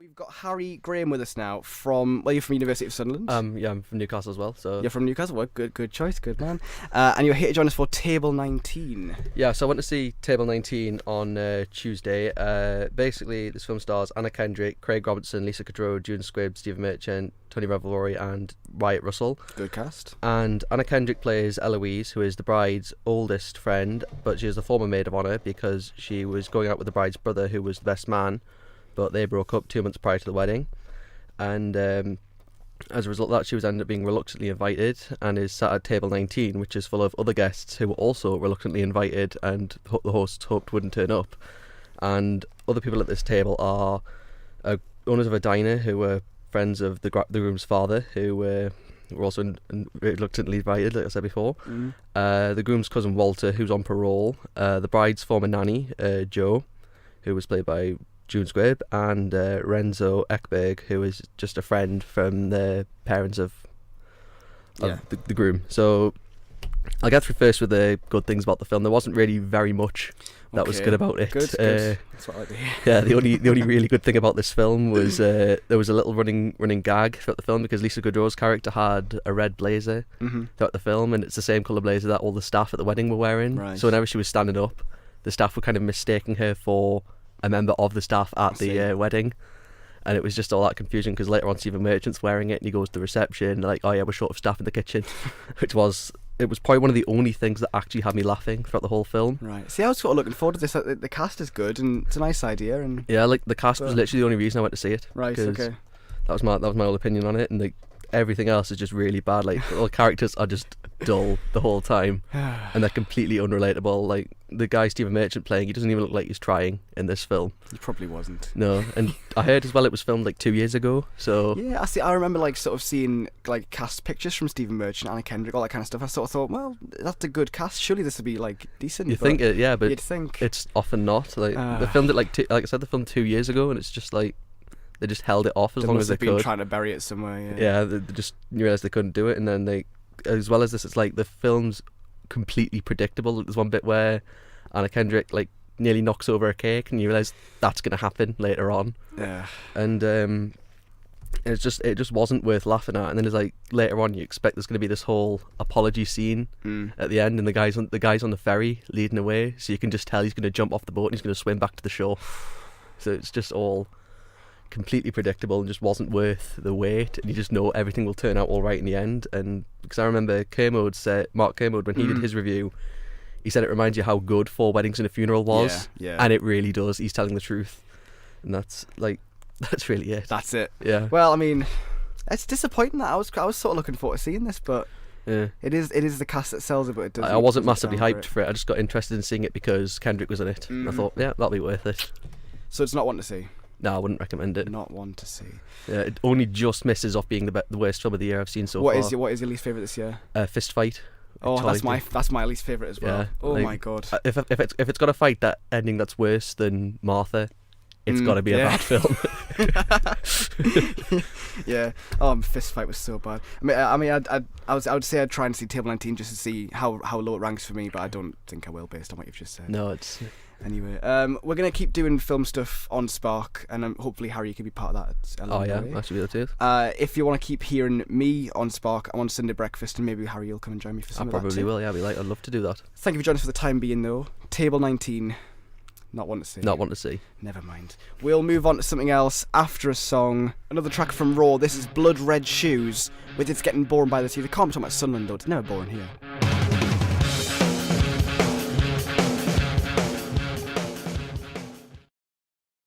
We've got Harry Graham with us now from, well, you're from University of Sunderland. Yeah, I'm from Newcastle as well. So You're from Newcastle. Well, good choice, good man. And you're here to join us for Table 19. yeah, so I went to see Table 19 on Tuesday. Basically, this film stars Anna Kendrick, Craig Robertson, Lisa Kudrow, June Squibb, Stephen Merchant, Tony Revolori, and Wyatt Russell. Good cast. And Anna Kendrick plays Eloise, who is the bride's oldest friend, but she is the former maid of honour because she was going out with the bride's brother, who was the best man. But they broke up 2 months prior to the wedding, and as a result of that, she was ended up being reluctantly invited and is sat at table 19, which is full of other guests who were also reluctantly invited and the hosts hoped wouldn't turn up. And other people at this table are owners of a diner who were friends of the groom's father, who were also reluctantly invited, like I said before. The groom's cousin Walter, who's on parole, the bride's former nanny, Jo, who was played by June Squibb, and Renzo Ekberg, who is just a friend from the parents of the groom. So I'll get through first with the good things about the film. There wasn't really very much that was good about it. Good. That's what I like to hear. Yeah, the only really good thing about this film was there was a little running gag throughout the film because Lisa Kudrow's character had a red blazer throughout the film, and it's the same colour blazer that all the staff at the wedding were wearing. Right. So whenever she was standing up, the staff were kind of mistaking her for a member of the staff at the wedding, and it was just all that confusion because later on Stephen Merchant's wearing it and he goes to the reception like, oh yeah, we're short of staff in the kitchen, it was probably one of the only things that actually had me laughing throughout the whole film. Right. See, I was sort of looking forward to this. The cast is good and it's a nice idea. And yeah, like the cast was literally the only reason I went to see it. Right. Okay. That was my whole opinion on it, and like everything else is just really bad. Like all the characters are just dull the whole time, and they're completely unrelatable. Like the guy Stephen Merchant playing, he doesn't even look like he's trying in this film. He probably wasn't. No, and I heard as well it was filmed like 2 years ago. So yeah, I remember like sort of seeing like cast pictures from Stephen Merchant, Anna Kendrick, all that kind of stuff. I sort of thought, well, that's a good cast. Surely this would be like decent. You think it, yeah, but you'd think it's often not. Like they filmed it like I said, they filmed 2 years ago, and it's just like they just held it off as long as they could. Trying to bury it somewhere. Yeah, they just realised they couldn't do it, and then they, as well as this, it's like the film's completely predictable. There's one bit where Anna Kendrick like nearly knocks over a cake, and you realise that's going to happen later on. Yeah, and it just wasn't worth laughing at. And then it's like later on, you expect there's going to be this whole apology scene at the end, and the guy's on the ferry leading away, so you can just tell he's going to jump off the boat and he's going to swim back to the shore. So it's just all completely predictable and just wasn't worth the wait, and you just know everything will turn out all right in the end. And because I remember Mark Kermode, when he did his review, he said it reminds you how good Four Weddings and a Funeral was. Yeah. And it really does. He's telling the truth, and that's really it. That's it. Yeah. Well, I mean, it's disappointing that I was sort of looking forward to seeing this, but yeah, it is the cast that sells it, but it doesn't. I wasn't massively hyped for it. I just got interested in seeing it because Kendrick was in it. And I thought, yeah, that'll be worth it. So it's not one to see. No, I wouldn't recommend it. Not one to see. Yeah, it only just misses off being the worst film of the year I've seen so far. What is your least favourite this year? Fist Fight. Oh, that's my least favourite as well. Yeah, oh my god. If it's got a fight that ending that's worse than Martha, it's got to be a bad film. Yeah. Fist Fight was so bad. I would say I'd try and see Table 19 just to see how low it ranks for me, but I don't think I will based on what you've just said. No, it's. Anyway, we're going to keep doing film stuff on Spark, and hopefully Harry, you can be part of that. Oh yeah, that should be the truth. If you want to keep hearing me on Spark, I'm on Sunday breakfast, and maybe Harry will come and join me for some of that too. I probably will, yeah, I'd love to do that. Thank you for joining us for the time being though. Table 19, not one to see. Not one to see. Never mind. We'll move on to something else after a song. Another track from Raw. This is Blood Red Shoes with It's Getting Boring by the Sea. They can't be talking about Sunderland though, it's never boring here.